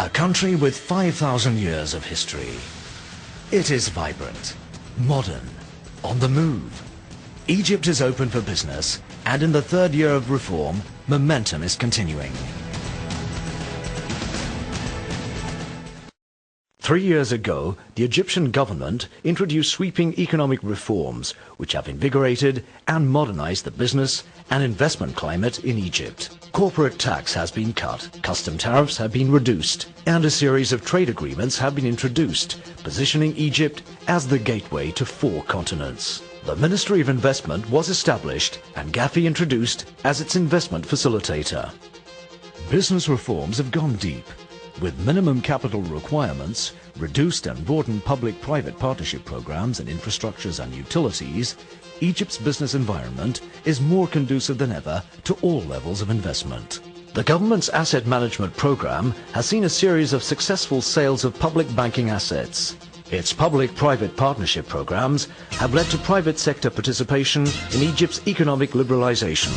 A country with 5,000 years of history. It is vibrant, modern, on the move. Egypt is open for business, and in the third year of reform, momentum is continuing. 3 years ago, the Egyptian government introduced sweeping economic reforms which have invigorated and modernized the business and investment climate in Egypt. Corporate tax has been cut, custom tariffs have been reduced, and a series of trade agreements have been introduced, positioning Egypt as the gateway to 4 continents. The Ministry of Investment was established and GAFI introduced as its investment facilitator. Business reforms have gone deep. With minimum capital requirements, reduced and broadened public-private partnership programs in infrastructures and utilities, Egypt's business environment is more conducive than ever to all levels of investment. The government's asset management program has seen a series of successful sales of public banking assets. Its public-private partnership programs have led to private sector participation in Egypt's economic liberalization.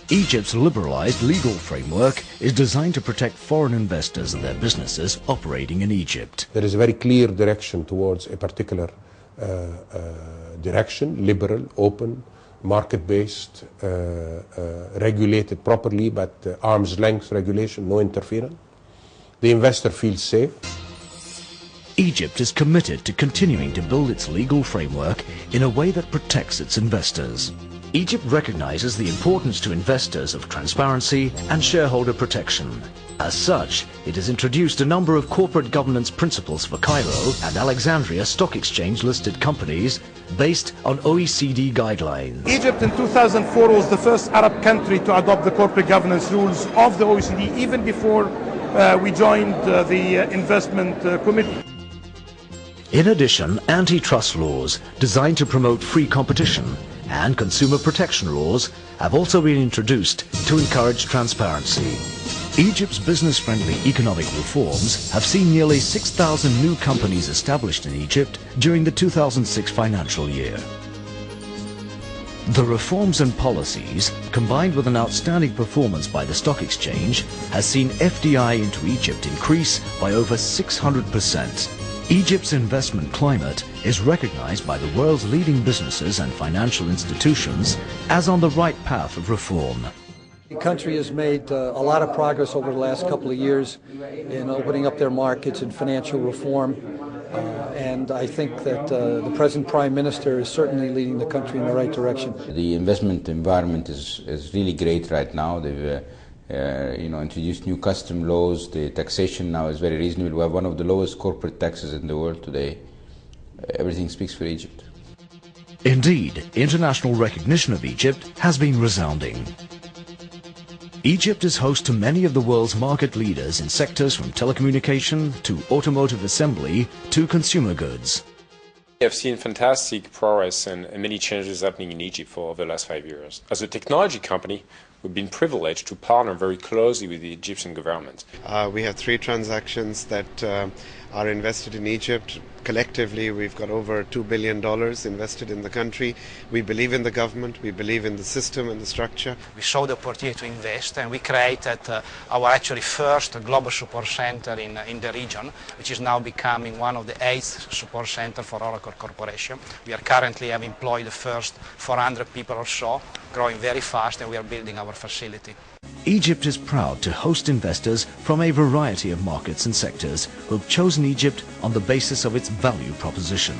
Egypt's liberalized legal framework is designed to protect foreign investors and their businesses operating in Egypt. There is a very clear direction towards a particular direction, liberal, open, market-based, regulated properly, but arm's length regulation, no interference. The investor feels safe. Egypt is committed to continuing to build its legal framework in a way that protects its investors. Egypt recognizes the importance to investors of transparency and shareholder protection. As such, it has introduced a number of corporate governance principles for Cairo and Alexandria Stock Exchange-listed companies based on OECD guidelines. Egypt in 2004 was the first Arab country to adopt the corporate governance rules of the OECD, even before we joined the investment committee. In addition, antitrust laws designed to promote free competition and consumer protection laws have also been introduced to encourage transparency. Egypt's business-friendly economic reforms have seen nearly 6,000 new companies established in Egypt during the 2006 financial year. The reforms and policies, combined with an outstanding performance by the stock exchange, has seen FDI into Egypt increase by over 600%. Egypt's investment climate is recognized by the world's leading businesses and financial institutions as on the right path of reform. The country has made a lot of progress over the last couple of years in opening up their markets and financial reform, and I think that the present Prime Minister is certainly leading the country in the right direction. The investment environment is really great right now. They've introduced new custom laws. The taxation now is very reasonable. We have one of the lowest corporate taxes in the world today. Everything speaks for Egypt. Indeed, international recognition of Egypt has been resounding. Egypt is host to many of the world's market leaders in sectors from telecommunication to automotive assembly to consumer goods. We have seen fantastic progress and many changes happening in Egypt for the last 5 years. As a technology company, we've been privileged to partner very closely with the Egyptian government. We have 3 transactions that are invested in Egypt. Collectively, we've got over $2 billion invested in the country. We believe in the government, we believe in the system and the structure. We saw the opportunity to invest, and we created our actually first global support center in the region, which is now becoming one of the 8th support center for Oracle Corporation. We are currently have employed the first 400 people or so, growing very fast, and we are building our facility. Egypt is proud to host investors from a variety of markets and sectors who have chosen Egypt on the basis of its value proposition.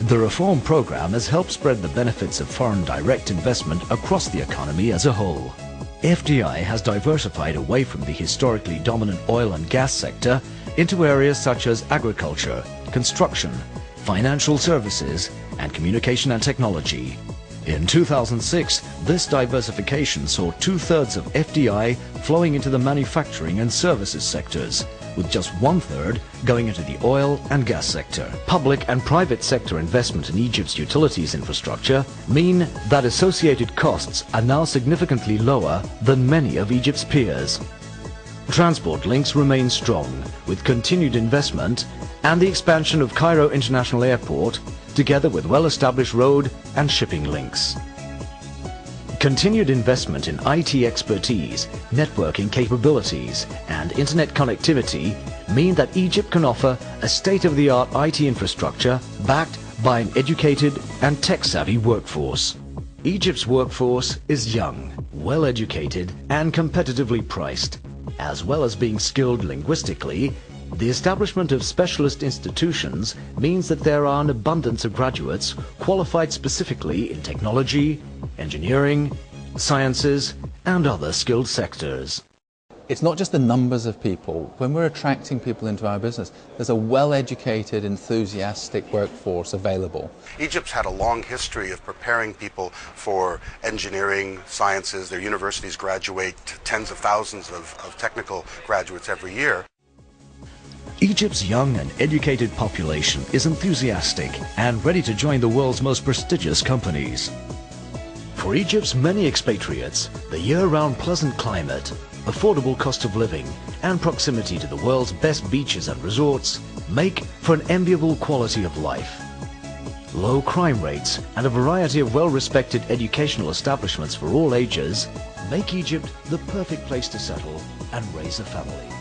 The reform program has helped spread the benefits of foreign direct investment across the economy as a whole. FDI has diversified away from the historically dominant oil and gas sector into areas such as agriculture, construction, financial services, and communication and technology. In 2006, this diversification saw 2/3 of FDI flowing into the manufacturing and services sectors, with just 1/3 going into the oil and gas sector. Public and private sector investment in Egypt's utilities infrastructure mean that associated costs are now significantly lower than many of Egypt's peers. Transport links remain strong, with continued investment and the expansion of Cairo International Airport, together with well-established road and shipping links. Continued investment in IT expertise, networking capabilities, and internet connectivity mean that Egypt can offer a state-of-the-art IT infrastructure backed by an educated and tech-savvy workforce. Egypt's workforce is young, well-educated and competitively priced. As well as being skilled linguistically, the establishment of specialist institutions means that there are an abundance of graduates qualified specifically in technology, engineering, sciences and other skilled sectors. It's not just the numbers of people. When we're attracting people into our business, there's a well-educated, enthusiastic workforce available. Egypt's had a long history of preparing people for engineering, sciences. Their universities graduate tens of thousands of technical graduates every year. Egypt's young and educated population is enthusiastic and ready to join the world's most prestigious companies. For Egypt's many expatriates, the year-round pleasant climate, affordable cost of living and proximity to the world's best beaches and resorts make for an enviable quality of life. Low crime rates and a variety of well-respected educational establishments for all ages make Egypt the perfect place to settle and raise a family.